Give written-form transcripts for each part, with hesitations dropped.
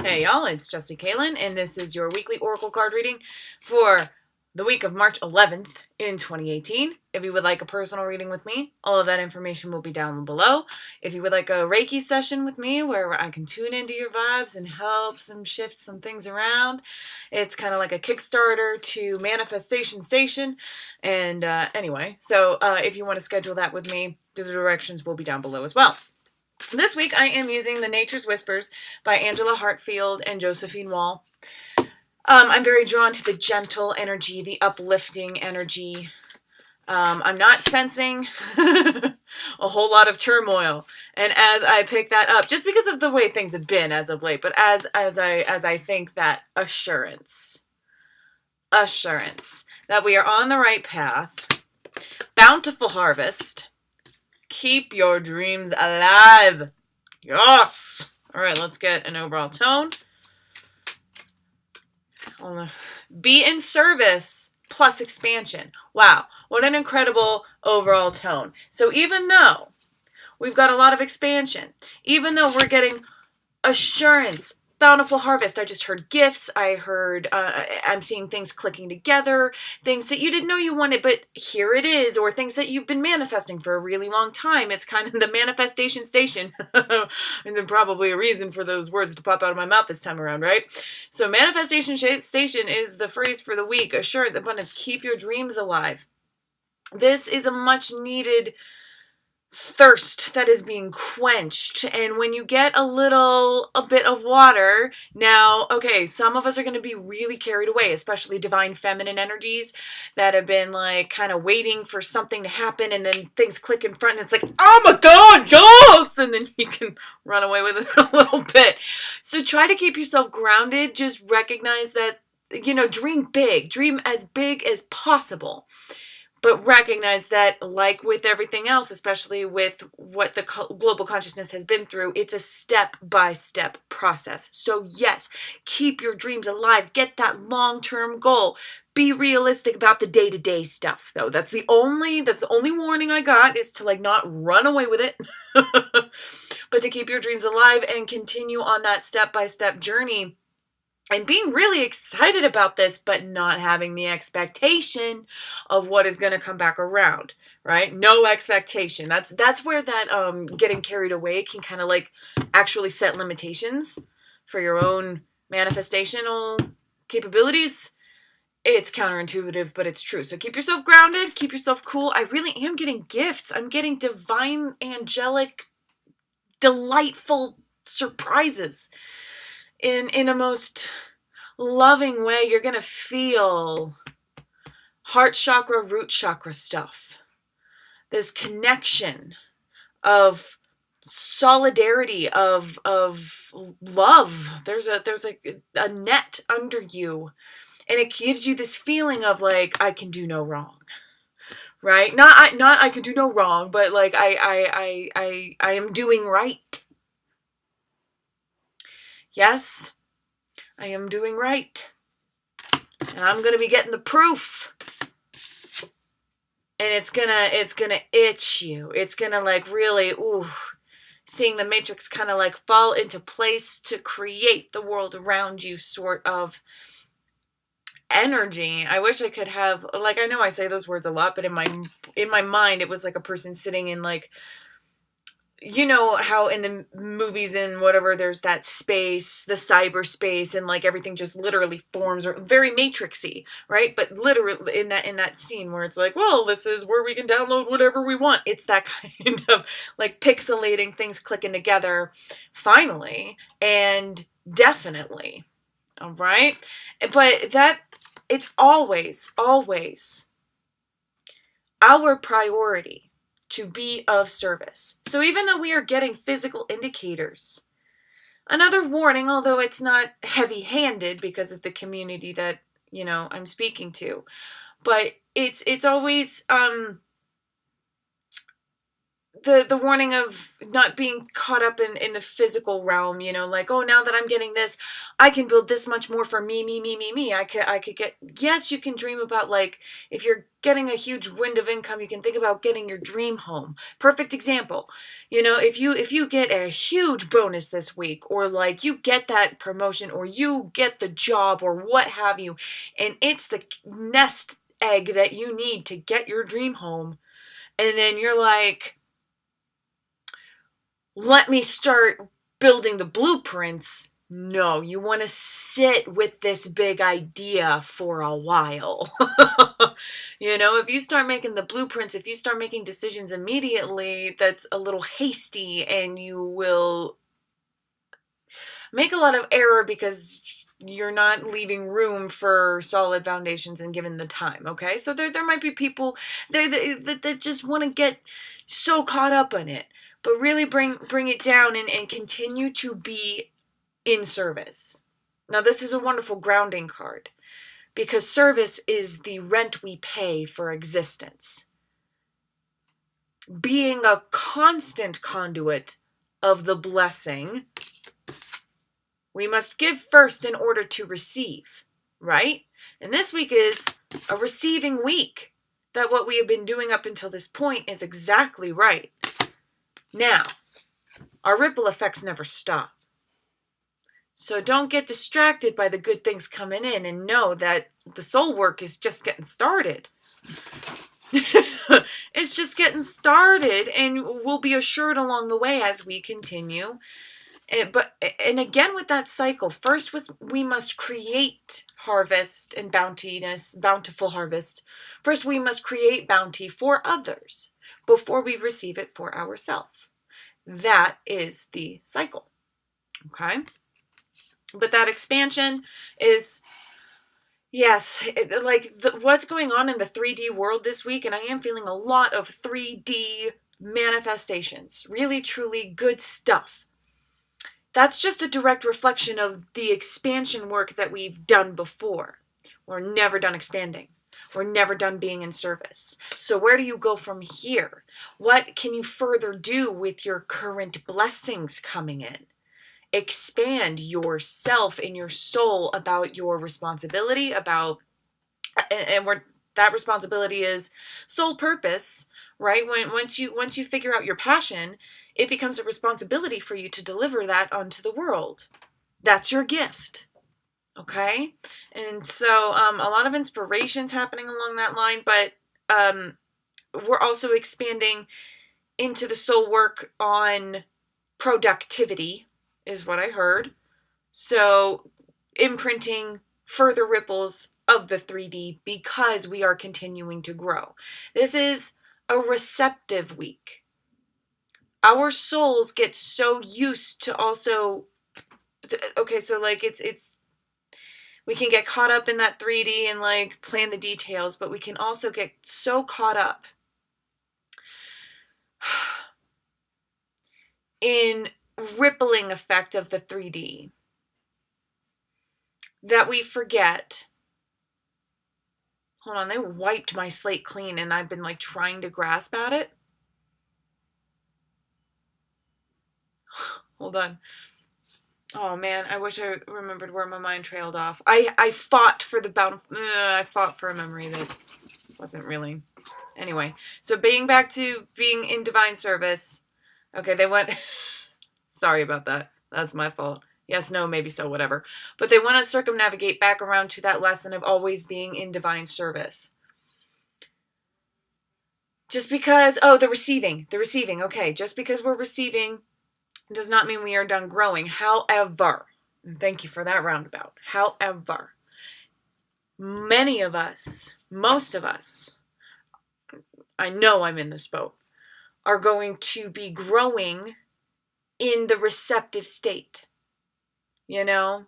Hey y'all, it's Justy Kalen, and this is your weekly Oracle card reading for the week of March 11th in 2018. If you would like a personal reading with me, all of that information will be down below. If you would like a Reiki session with me where I can tune into your vibes and help shift some things around, it's kind of like a Kickstarter to Manifestation Station. And anyway, so if you want to schedule that with me, the directions will be down below as well. This week I am using The Nature's Whispers by Angela Hartfield and Josephine Wall. I'm very drawn to the gentle energy, the uplifting energy. I'm not sensing a whole lot of turmoil. And as I pick that up, just because of the way things have been as of late, but as I think that assurance that we are on the right path, bountiful harvest, keep your dreams alive. Yes. All right, let's get an overall tone. Be in service plus expansion. Wow, what an incredible overall tone. So even though we've got a lot of expansion, even though we're getting assurance, bountiful harvest, I just heard gifts, I'm seeing things clicking together, things that you didn't know you wanted, but here it is, or things that you've been manifesting for a really long time. It's kind of the manifestation station. And then probably a reason for those words to pop out of my mouth this time around, right? So manifestation station is the phrase for the week. Assurance, abundance, keep your dreams alive. This is a much needed thirst that is being quenched. And when you get a bit of water, now, okay, some of us are going to be really carried away, especially divine feminine energies that have been like kind of waiting for something to happen, and then things click in front and it's like, oh my God, yes! And then you can run away with it a little bit. So try to keep yourself grounded. Just recognize that, dream big, dream as big as possible. But recognize that, like with everything else, especially with what the global consciousness has been through, it's a step-by-step process. So yes, keep your dreams alive. Get that long-term goal. Be realistic about the day-to-day stuff, though. That's the only warning I got, is to not run away with it, but to keep your dreams alive and continue on that step-by-step journey. And being really excited about this, but not having the expectation of what is going to come back around, right? No expectation. That's where that getting carried away can kind of actually set limitations for your own manifestational capabilities. It's counterintuitive, but it's true. So keep yourself grounded, keep yourself cool. I really am getting gifts. I'm getting divine, angelic, delightful surprises. In a most loving way. You're going to feel heart chakra, root chakra stuff. This connection of solidarity, of love. There's a net under you, and it gives you this feeling of I can do no wrong. Right? Not I can do no wrong, but I am doing right. Yes, I am doing right. And I'm going to be getting the proof. And it's going to itch you. It's going to really, seeing the matrix kind of fall into place to create the world around you sort of energy. I wish I could have, I know I say those words a lot, but in my mind, it was like a person sitting in you know how in the movies and whatever, there's that space, the cyberspace, and everything just literally forms, or very matrixy, right? But literally in that scene where it's well, this is where we can download whatever we want. It's that kind of pixelating things clicking together finally and definitely. All right. But it's always our priority to be of service. So even though we are getting physical indicators, another warning, although it's not heavy-handed because of the community that, I'm speaking to, but it's always the warning of not being caught up in the physical realm, you know, like, oh, now that I'm getting this, I can build this much more for me. I could get, yes, you can dream about, like, if you're getting a huge wind of income, you can think about getting your dream home. Perfect example. You know, if you get a huge bonus this week, or like you get that promotion, or you get the job, or what have you, and it's the nest egg that you need to get your dream home, and then you're like, let me start building the blueprints. No, you want to sit with this big idea for a while. You know, if you start making the blueprints, if you start making decisions immediately, that's a little hasty, and you will make a lot of error because you're not leaving room for solid foundations and given the time. Okay, so there might be people that just want to get so caught up in it, but really bring it down and continue to be in service. Now, this is a wonderful grounding card, because service is the rent we pay for existence. Being a constant conduit of the blessing, we must give first in order to receive, right? And this week is a receiving week. That what we have been doing up until this point is exactly right. Now, our ripple effects never stop. So don't get distracted by the good things coming in, and know that the soul work is just getting started. It's just getting started, and we'll be assured along the way as we continue. And again, with that cycle, first we must create harvest and bountiful harvest. First, we must create bounty for others before we receive it for ourselves. That is the cycle. Okay? But that expansion is, yes, what's going on in the 3D world this week, and I am feeling a lot of 3D manifestations. Really, truly good stuff. That's just a direct reflection of the expansion work that we've done before. We're never done expanding. We're never done being in service. So where do you go from here? What can you further do with your current blessings coming in? Expand yourself and your soul about your responsibility, that responsibility is soul purpose, right? Once you figure out your passion, it becomes a responsibility for you to deliver that onto the world. That's your gift. Okay? And so a lot of inspiration's happening along that line, but we're also expanding into the soul work on productivity, is what I heard. So imprinting further ripples of the 3D, because we are continuing to grow. This is a receptive week. Our souls get so used to also, okay, so like it's we can get caught up in that 3D and like plan the details, but we can also get so caught up in rippling effect of the 3D that we forget. Hold on, they wiped my slate clean and I've been like trying to grasp at it. Hold on. Oh man, I wish I remembered where my mind trailed off. I fought for the I fought for a memory that wasn't really. Anyway, so back to being in divine service. Okay, they went. Sorry about that. That's my fault. Yes, no, maybe so, whatever. But they want to circumnavigate back around to that lesson of always being in divine service. Just because, the receiving. Okay, just because we're receiving does not mean we are done growing. However, and thank you for that roundabout. However, many of us, most of us, I know I'm in this boat, are going to be growing in the receptive state. You know,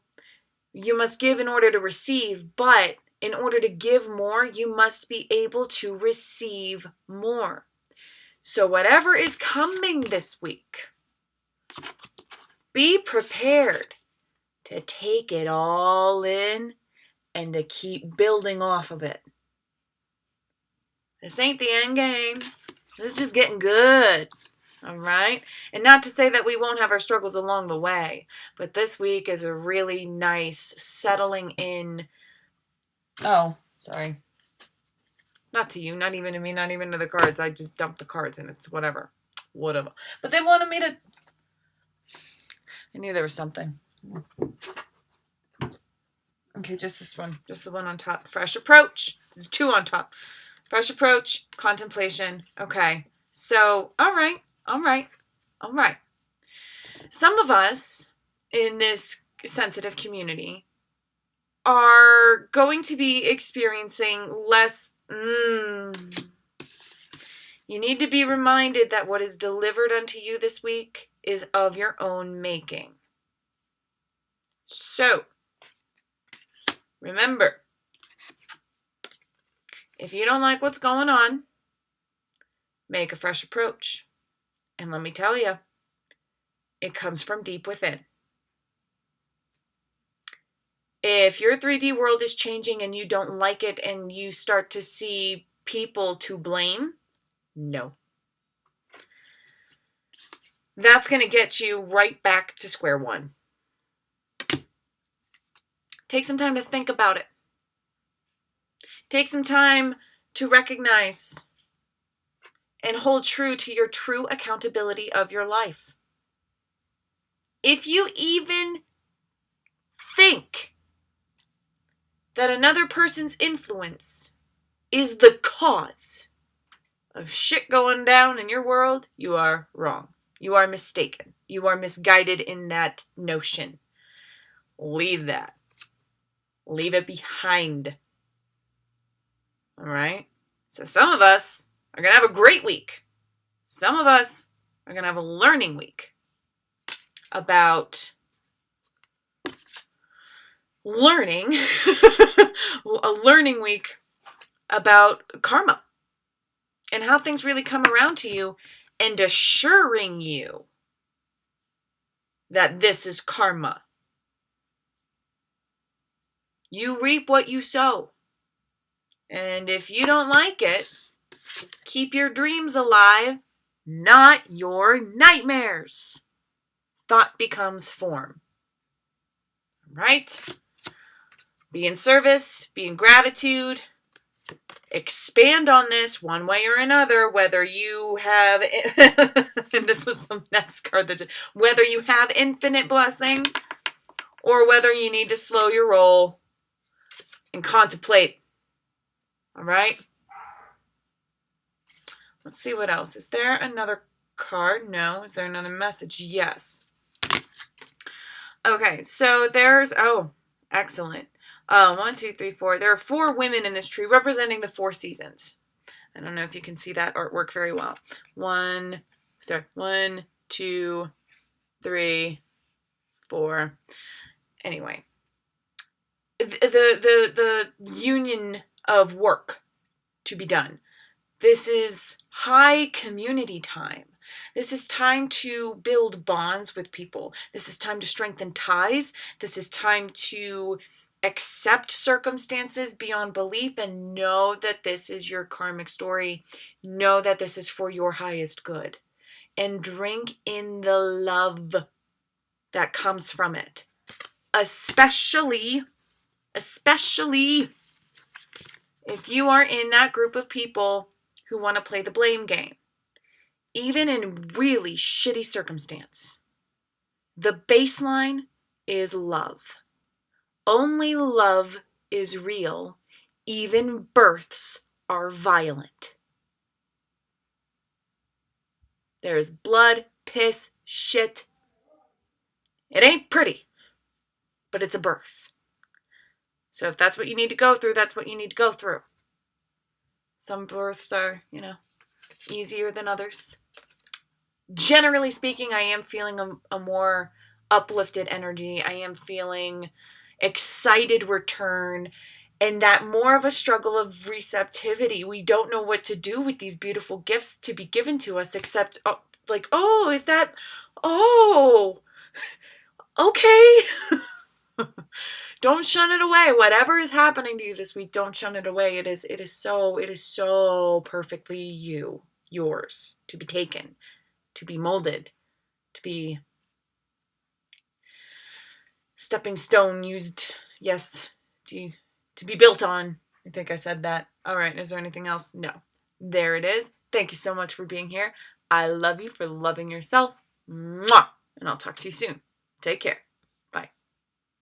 you must give in order to receive, but in order to give more, you must be able to receive more. So whatever is coming this week, be prepared to take it all in and to keep building off of it. This ain't the end game. This is just getting good. All right. And not to say that we won't have our struggles along the way, but this week is a really nice settling in. Oh, sorry. Not to you, not even to me, not even to the cards. I just dumped the cards and it's whatever. Whatever. But they wanted me to. I knew there was something. Okay, just this one. Just the one on top. Fresh approach. 2 on top. Fresh approach. Contemplation. Okay. So, all right. Some of us in this sensitive community are going to be experiencing less. You need to be reminded that what is delivered unto you this week is of your own making. So, remember, if you don't like what's going on, make a fresh approach. And let me tell you, it comes from deep within. If your 3D world is changing and you don't like it and you start to see people to blame, no. That's going to get you right back to square one. Take some time to think about it. Take some time to recognize and hold true to your true accountability of your life. If you even think that another person's influence is the cause of shit going down in your world, you are wrong. You are mistaken. You are misguided in that notion. Leave that. Leave it behind. All right? So some of us are going to have a great week. Some of us are going to have a learning week about learning, a learning week about karma and how things really come around to you and assuring you that this is karma. You reap what you sow. And if you don't like it, keep your dreams alive, not your nightmares. Thought becomes form. Right? Be in service, be in gratitude. Expand on this one way or another, whether you have, and this was the next card, whether you have infinite blessing or whether you need to slow your roll and contemplate. All right? Let's see what else. Is there another card? No. Is there another message? Yes. Okay, so there's, excellent. 1, 2, 3, 4. There are 4 women in this tree representing the 4 seasons. I don't know if you can see that artwork very well. 1, 2, 3, 4. Anyway, the union of work to be done. This is high community time. This is time to build bonds with people. This is time to strengthen ties. This is time to accept circumstances beyond belief and know that this is your karmic story. Know that this is for your highest good. And drink in the love that comes from it. Especially if you are in that group of people who want to play the blame game. Even in really shitty circumstance, the baseline is love. Only love is real. Even births are violent. There is blood, piss, shit. It ain't pretty, but it's a birth. So if that's what you need to go through, that's what you need to go through. Some births are, easier than others. Generally speaking, I am feeling a more uplifted energy. I am feeling excited return and that more of a struggle of receptivity. We don't know what to do with these beautiful gifts to be given to us except okay. Don't shun it away. Whatever is happening to you this week, don't shun it away. It is so perfectly yours to be taken, to be molded, to be stepping stone used, yes, to be built on. I think I said that. All right, is there anything else? No. There it is. Thank you so much for being here. I love you for loving yourself. Mwah! And I'll talk to you soon. Take care.